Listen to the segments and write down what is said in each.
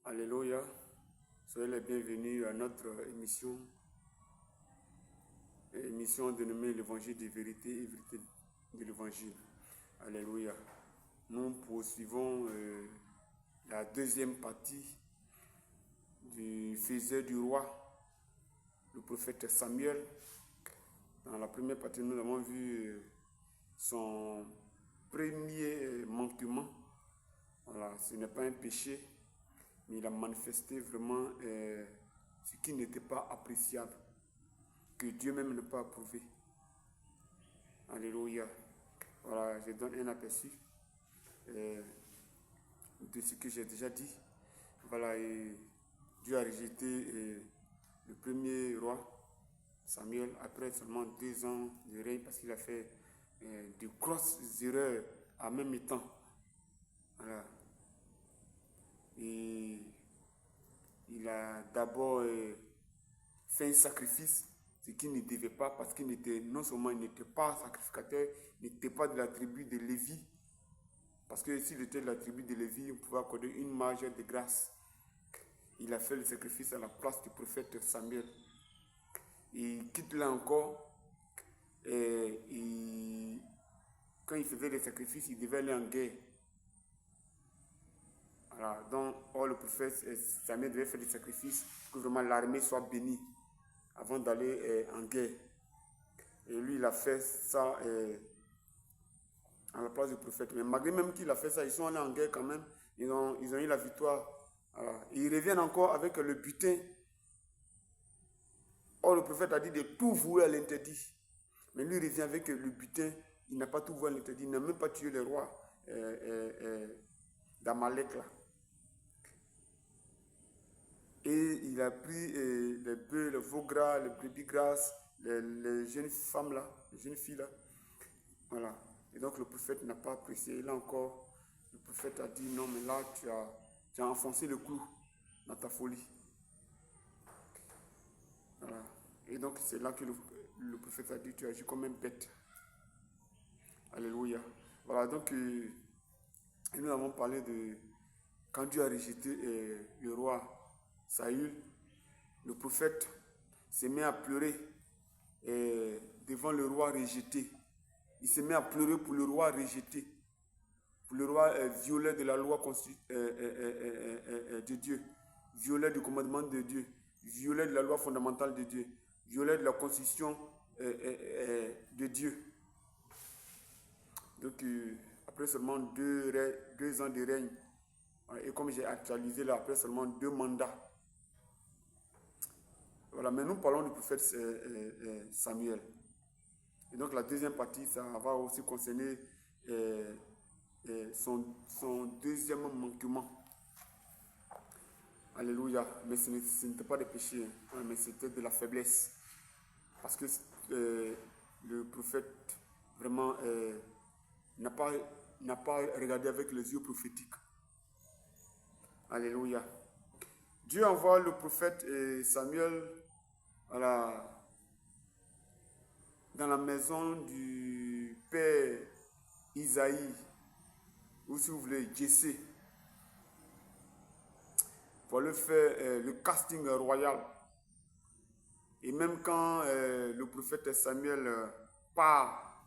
Alléluia. Soyez les bienvenus à notre émission dénommée l'Évangile de vérité et vérité de l'Évangile. Alléluia. Nous poursuivons la deuxième partie du faiseur du roi, le prophète Samuel. Dans la première partie, nous avons vu son premier manquement. Voilà, ce n'est pas un péché, mais il a manifesté vraiment ce qui n'était pas appréciable, que Dieu même n'a pas approuvé. Alléluia. Voilà, je donne un aperçu de ce que j'ai déjà dit. Voilà, et Dieu a rejeté le premier roi, Samuel, après seulement 2 ans de règne, parce qu'il a fait de grosses erreurs en même temps. Voilà. Et il a d'abord fait un sacrifice, ce qu'il ne devait pas, parce qu'il n'était, non seulement il n'était pas sacrificateur, il n'était pas de la tribu de Lévi, parce que s'il était de la tribu de Lévi, on pouvait accorder une marge de grâce. Il a fait le sacrifice à la place du prophète Samuel. Il quitte là encore, et quand il faisait les sacrifices, il devait aller en guerre. Voilà, donc, le prophète Samuel devait faire des sacrifices pour que vraiment l'armée soit bénie avant d'aller en guerre. Et lui, il a fait ça à la place du prophète. Mais malgré même qu'il a fait ça, ils sont allés en guerre quand même. Ils ont eu la victoire. Voilà. Et ils reviennent encore avec le butin. Or, le prophète a dit de tout vouer à l'interdit. Mais lui, il revient avec le butin. Il n'a pas tout voué à l'interdit. Il n'a même pas tué le roi d'Amalek là. Et il a pris les bœufs, le veau gras, les brebis grasses, les jeunes femmes là, les jeunes filles là. Voilà. Et donc le prophète n'a pas apprécié. Et là encore, le prophète a dit non, mais là tu as enfoncé le clou dans ta folie. Voilà. Et donc c'est là que le prophète a dit tu agis comme une bête. Alléluia. Voilà, donc nous avons parlé de quand Dieu a rejeté le roi Saül, le prophète se met à pleurer devant le roi rejeté. Il se met à pleurer pour le roi rejeté, pour le roi violé de la loi de Dieu, violé du commandement de Dieu, violé de la loi fondamentale de Dieu, violé de la constitution de Dieu. Donc, après seulement 2 ans de règne, et comme j'ai actualisé là, après seulement 2 mandats, voilà, mais nous parlons du prophète Samuel. Et donc la deuxième partie, ça va aussi concerner son deuxième manquement. Alléluia. Mais ce n'était pas de péché, hein, mais c'était de la faiblesse. Parce que le prophète vraiment n'a pas regardé avec les yeux prophétiques. Alléluia. Dieu envoie le prophète Samuel dans la maison du père Isaïe, ou si vous voulez, Jessé, pour lui faire le casting royal. Et même quand le prophète Samuel part,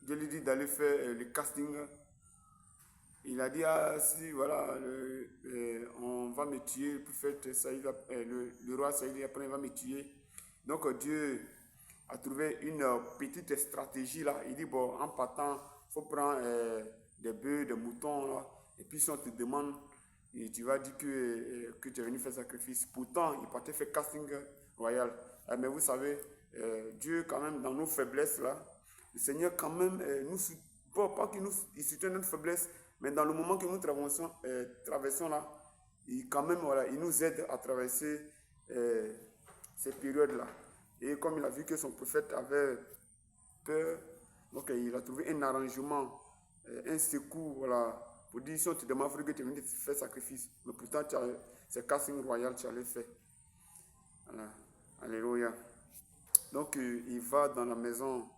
Dieu lui dit d'aller faire le casting. Il a dit, ah si, voilà, on va me tuer, le prophète Saïd, le roi Saïd, après il va me tuer. Donc Dieu a trouvé une petite stratégie là. Il dit, bon, en partant, il faut prendre des bœufs, des moutons là. Et puis si on te demande, et tu vas dire que tu es venu faire sacrifice. Pourtant, il partait faire casting royal. Mais vous savez, Dieu quand même, dans nos faiblesses là, le Seigneur quand même, pas qu'il soutient notre faiblesse, mais dans le moment que nous traversons là, quand même, voilà, il nous aide à traverser ces périodes-là. Et comme il a vu que son prophète avait peur, donc il a trouvé un arrangement, un secours, voilà, pour dire si on te demande que tu es venu faire sacrifice, mais pourtant c'est casting royal, tu allais faire. Voilà. Alléluia. Donc il va dans la maison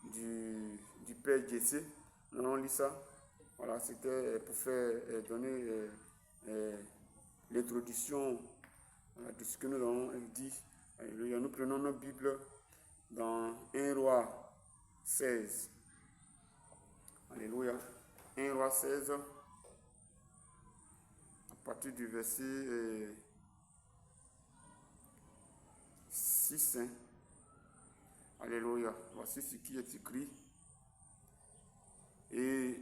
du père Jessé. On lit ça. Voilà, c'était pour faire donner l'introduction de ce que nous avons dit. Alléluia. Nous prenons notre Bible dans 1 Roi 16. Alléluia. 1 Roi 16. À partir du verset 6. Hein. Alléluia. Voici ce qui est écrit. Et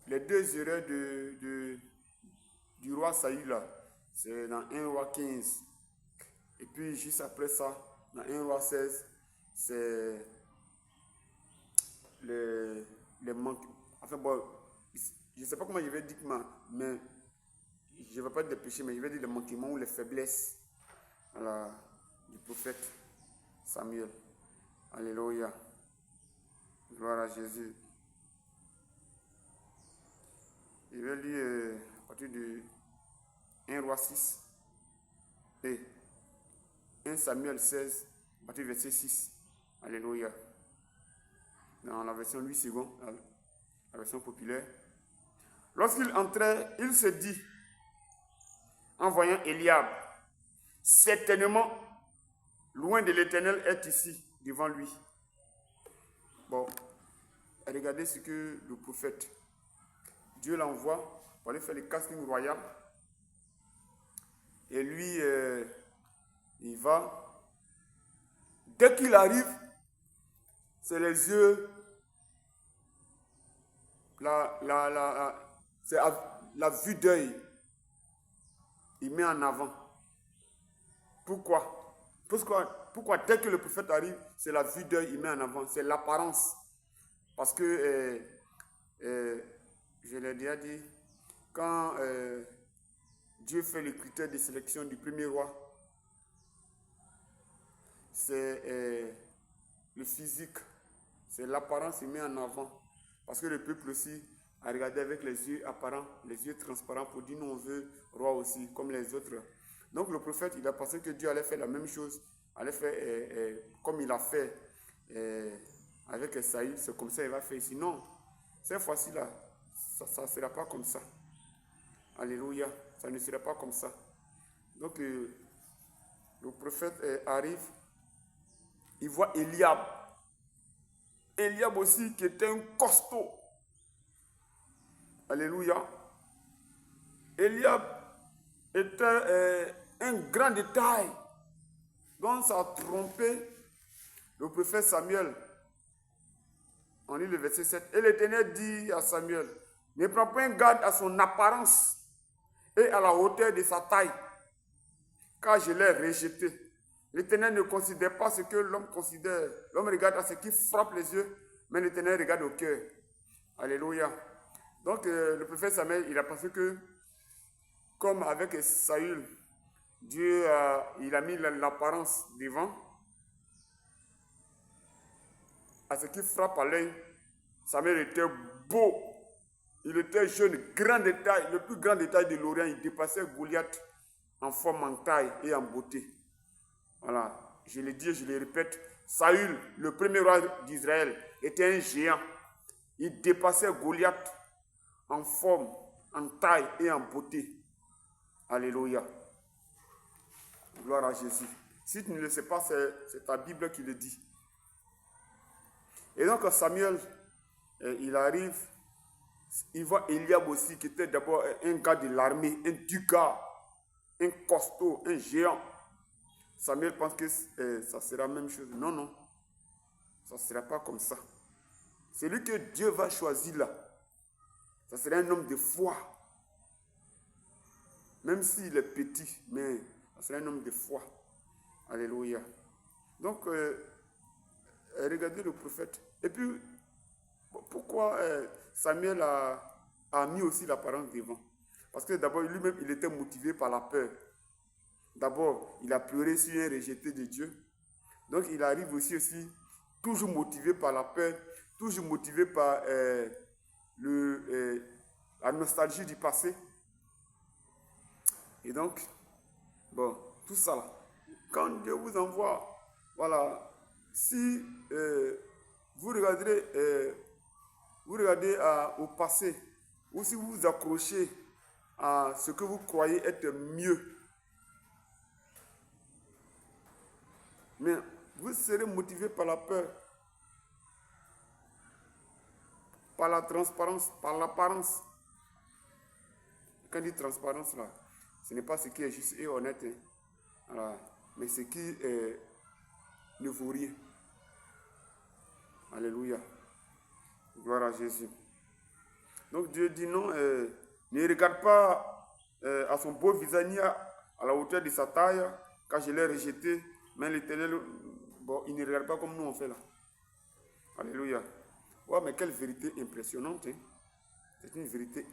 les deux erreurs du roi Saül, c'est dans 1 Roi 15. Et puis juste après ça, dans 1 Roi 16, c'est les manques. Enfin bon, je ne sais pas comment je vais dire, mais je ne vais pas dire les péchés, mais je vais dire les manquements ou les faiblesses du prophète Samuel. Alléluia. Gloire à Jésus. Je vais lire à partir de 1 Roi 6 et 1 Samuel 16, à partir du verset 6. Alléluia. Dans la version 8 secondes, la version populaire. Lorsqu'il entrait, il se dit, en voyant Eliab, certainement, loin de l'Éternel est ici, devant lui. Bon, regardez ce que le prophète, Dieu l'envoie pour aller faire le casting royal. Et lui, il va. Dès qu'il arrive, c'est les yeux, c'est la vue d'œil. Il met en avant. Pourquoi dès que le prophète arrive, c'est la vue d'œil, il met en avant. C'est l'apparence. Parce que, je l'ai déjà dit, quand Dieu fait les critères de sélection du premier roi, c'est le physique, c'est l'apparence, il met en avant. Parce que le peuple aussi a regardé avec les yeux apparents, les yeux transparents pour dire nous on veut roi aussi, comme les autres. Donc le prophète, il a pensé que Dieu allait faire la même chose, allait faire comme il a fait avec Saül, c'est comme ça qu'il va faire ici. Non, cette fois-ci-là, ça ne sera pas comme ça. Alléluia, ça ne sera pas comme ça. Donc le prophète arrive, il voit Eliab. Eliab aussi qui était un costaud. Alléluia. Eliab était un grand détail. Donc ça a trompé le prophète Samuel. On lit le verset 7. Et l'Éternel dit à Samuel, ne prends pas garde à son apparence et à la hauteur de sa taille, car je l'ai rejeté. L'Éternel ne considère pas ce que l'homme considère. L'homme regarde à ce qui frappe les yeux, mais l'Éternel regarde au cœur. Alléluia. Donc le prophète Samuel, il a pensé que, comme avec Saül, Dieu il a mis l'apparence devant. À ce qui frappe à l'œil, Samuel était beau. Il était jeune, grand détail, le plus grand détail de l'Orient. Il dépassait Goliath en forme, en taille et en beauté. Voilà, je le dis, je le répète. Saül, le premier roi d'Israël, était un géant. Il dépassait Goliath en forme, en taille et en beauté. Alléluia. Gloire à Jésus. Si tu ne le sais pas, c'est ta Bible qui le dit. Et donc Samuel, il arrive, il voit Eliab aussi, qui était d'abord un gars de l'armée, un ducat, un costaud, un géant. Samuel pense que ça sera la même chose. Non, non, ça ne sera pas comme ça. Celui que Dieu va choisir là, ça sera un homme de foi. Même s'il est petit, mais ça sera un homme de foi. Alléluia. Donc, regardez le prophète. Et puis, pourquoi Samuel a mis aussi l'apparence devant? Parce que d'abord, lui-même, il était motivé par la peur. D'abord, il a pleuré sur un rejeté de Dieu. Donc, il arrive aussi toujours motivé par la peur, toujours motivé par la nostalgie du passé. Et donc, bon, tout ça là, quand Dieu vous envoie, voilà, si vous regardez au passé, ou si vous vous accrochez à ce que vous croyez être mieux, mais vous serez motivé par la peur, par la transparence, par l'apparence. Quand on dit transparence, là, ce n'est pas ce qui est juste et honnête, hein. Voilà. Mais ce qui ne vaut rien. Alléluia. Gloire à Jésus. Donc Dieu dit non, ne regarde pas à son beau visage ni à la hauteur de sa taille, car je l'ai rejeté, mais l'Éternel, bon, il ne regarde pas comme nous on fait là. Alléluia. Ouais, mais quelle vérité impressionnante, hein? C'est une vérité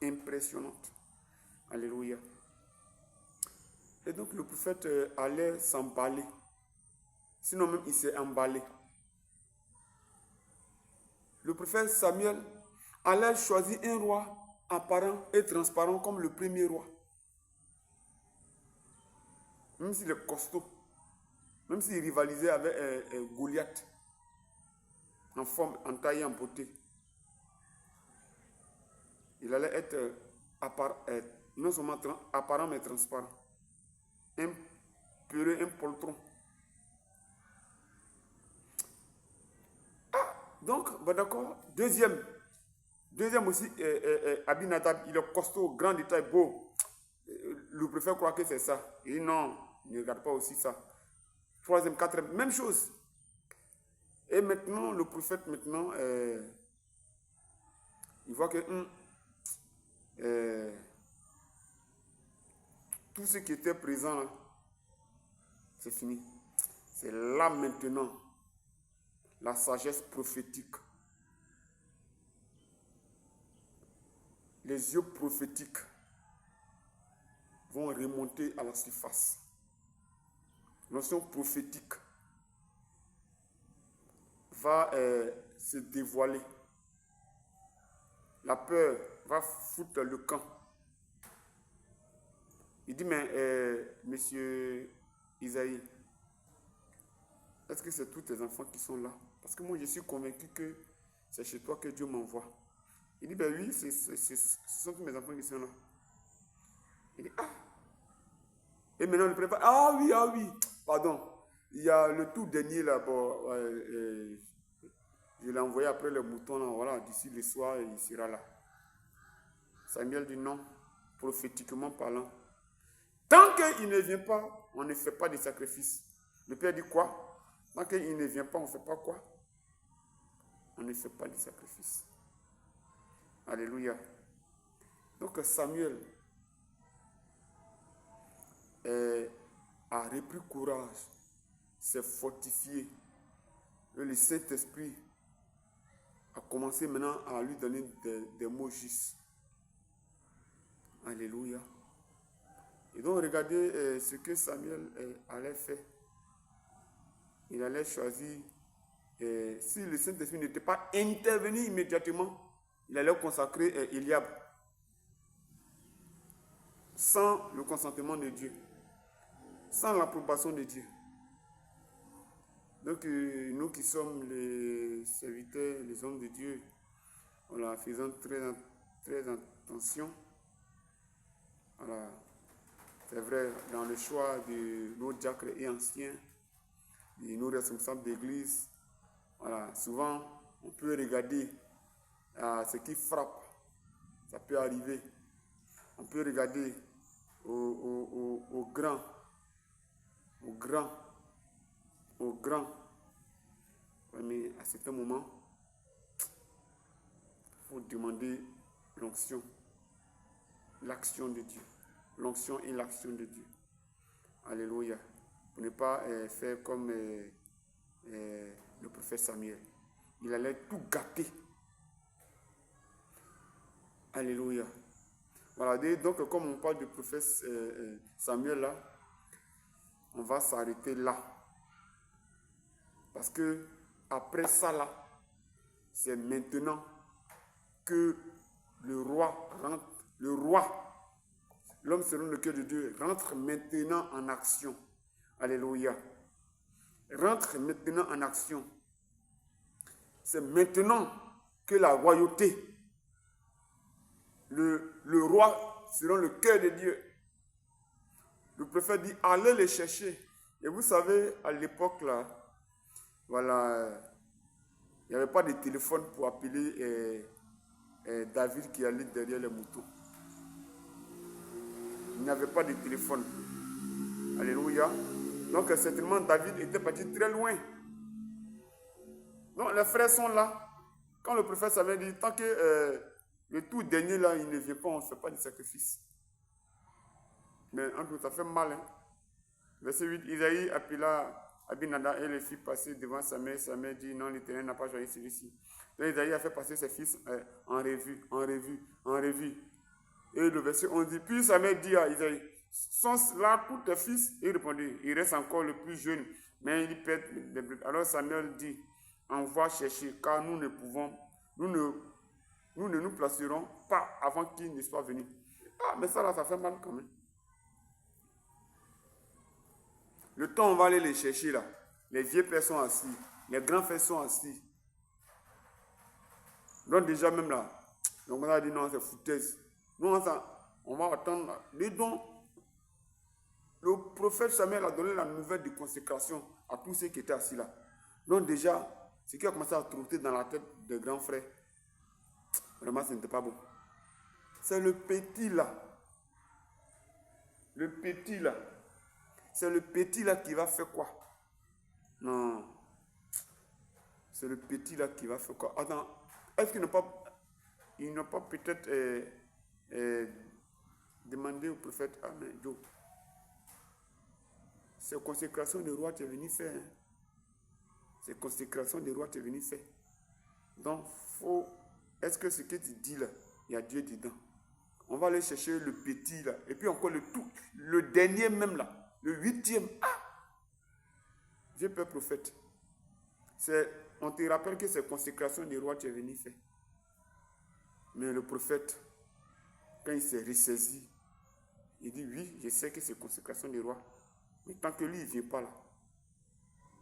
impressionnante. Alléluia. Et donc le prophète allait s'emballer. Sinon même il s'est emballé. Le prophète Samuel allait choisir un roi apparent et transparent comme le premier roi. Même s'il est costaud. Même s'il rivalisait avec Goliath. En forme, en taille, en beauté. Il allait être non seulement apparent mais transparent. Un peureux, un poltron. Ah, donc, bon d'accord. Deuxième aussi, Abinadab, il est costaud, grand de taille, beau. Le préfet croit que c'est ça. Il dit non, ne regarde pas aussi ça. Troisième, quatrième, même chose. Et maintenant, le prophète, il voit que tout ce qui était présent là, c'est fini. C'est là maintenant la sagesse prophétique. Les yeux prophétiques vont remonter à la surface. L'onction prophétique va se dévoiler. La peur va foutre le camp. Il dit, mais monsieur Isaïe, est-ce que c'est tous tes enfants qui sont là? Parce que moi, je suis convaincu que c'est chez toi que Dieu m'envoie. Il dit, ben oui, ce sont tous mes enfants qui sont là. Il dit, ah. Et maintenant, il prépare. Ah oui, pardon. Il y a le tout dernier là, bon, je l'ai envoyé après le mouton là, voilà, d'ici le soir, il sera là. Samuel dit non, prophétiquement parlant. Tant qu'il ne vient pas, on ne fait pas de sacrifice. Le Père dit quoi? Tant qu'il ne vient pas, on ne fait pas quoi? On ne fait pas de sacrifice. Alléluia. Donc Samuel a repris courage, s'est fortifié. Et le Saint-Esprit a commencé maintenant à lui donner des mots justes. Alléluia. Et donc regardez ce que Samuel allait faire. Il allait choisir, si le Saint-Esprit n'était pas intervenu immédiatement, il allait consacrer Eliab. Sans le consentement de Dieu. Sans l'approbation de Dieu. Donc nous qui sommes les serviteurs, les hommes de Dieu, voilà, faisons très attention. Voilà. C'est vrai, dans le choix de nos diacres et anciens, de nos responsables d'église, voilà, souvent on peut regarder ce qui frappe, ça peut arriver. On peut regarder aux grands, mais à certains moments, il faut demander l'onction, l'action de Dieu. L'onction et l'action de Dieu. Alléluia. Pour ne pas faire comme le prophète Samuel. Il allait tout gâter. Alléluia. Voilà. Donc, comme on parle du prophète Samuel là, on va s'arrêter là. Parce que après ça là, c'est maintenant que le roi rentre. Le roi, l'homme selon le cœur de Dieu, rentre maintenant en action. Alléluia. Rentre maintenant en action. C'est maintenant que la royauté le roi selon le cœur de Dieu. Le prophète dit, allez les chercher. Et vous savez, à l'époque là, voilà, il n'y avait pas de téléphone pour appeler David qui allait derrière les moutons. Il n'y avait pas de téléphone. Alléluia. Donc certainement David était parti très loin. Donc les frères sont là. Quand le prophète savait dit, tant que le tout dernier là, il ne vient pas, on ne fait pas de sacrifice. Mais en tout, ça fait mal. Hein? Verset 8, Isaïe appela Abinadab et les fit passer devant sa mère. Sa mère dit, non, l'Éternel n'a pas choisi celui-ci. Donc Isaïe a fait passer ses fils en revue, en revue, en revue. Et le verset 11 dit, puis sa mère dit à Isaïe, sont là tous tes fils? Il répondit, il reste encore le plus jeune, mais il perd les brebis. Alors Samuel dit, envoie chercher, car nous ne nous placerons pas avant qu'il ne soit venu. Ah, mais ça là, ça fait mal quand même. Le temps on va aller les chercher là, les vieux pères sont assis, les grands frères sont assis. Donc déjà même là, donc on a dit non, c'est foutaise. Nous on va attendre. Et donc, le prophète Samuel a donné la nouvelle de consécration à tous ceux qui étaient assis là. Donc déjà, ce qui a commencé à trotter dans la tête des grands frères, vraiment ce n'était pas bon. C'est le petit là. Le petit là. C'est le petit là qui va faire quoi? Non. C'est le petit là qui va faire quoi? Attends, est-ce qu'il n'a pas peut-être demandé au prophète, ah mais Joe, c'est consécration de roi tu es venu faire. Hein? C'est consécration de roi tu es venu faire. Donc, est-ce que ce que tu dis là, il y a Dieu dedans? On va aller chercher le petit là. Et puis encore le dernier même là. Le 8e. Ah! Vieux père prophète. On te rappelle que c'est consécration des rois tu es venu faire. Mais le prophète, quand il s'est ressaisi, il dit oui, je sais que c'est consécration des rois. Mais tant que lui, il ne vient pas là,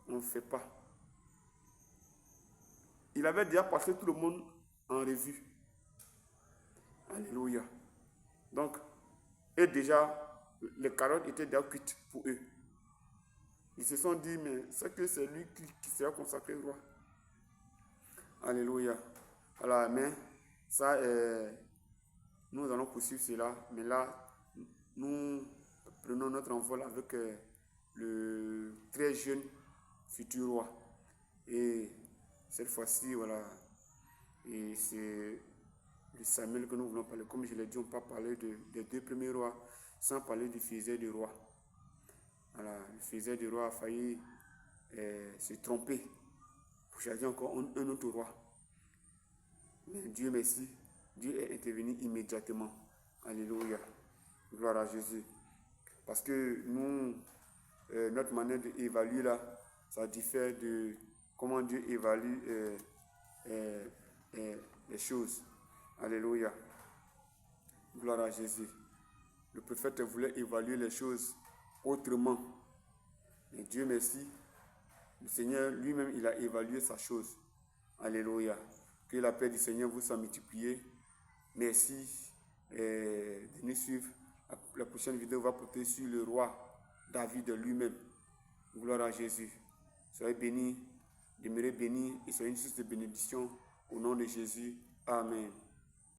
on ne fait pas. Il avait déjà passé tout le monde en revue. Alléluia. Donc, et déjà, les carottes étaient déjà cuites pour eux. Ils se sont dit, mais c'est que c'est lui qui sera consacré roi. Alléluia. Alors, mais ça, nous allons poursuivre cela. Mais là, nous prenons notre envol avec le très jeune futur roi. Et cette fois-ci, voilà, et c'est le Samuel que nous voulons parler. Comme je l'ai dit, on ne peut pas parler des deux premiers rois sans parler du fils du roi. Voilà, le fils du roi a failli se tromper pour choisir encore un autre roi. Mais Dieu merci, Dieu est intervenu immédiatement. Alléluia. Gloire à Jésus. Parce que nous, notre manière d'évaluer là, ça diffère de comment Dieu évalue les choses. Alléluia. Gloire à Jésus. Le prophète voulait évaluer les choses autrement. Mais Dieu merci, le Seigneur lui-même, il a évalué sa chose. Alléluia. Que la paix du Seigneur vous soit multipliée. Merci de nous suivre. La prochaine vidéo va porter sur le roi David lui-même. Gloire à Jésus. Soyez bénis, demeurez bénis et soyez une source de bénédiction au nom de Jésus. Amen.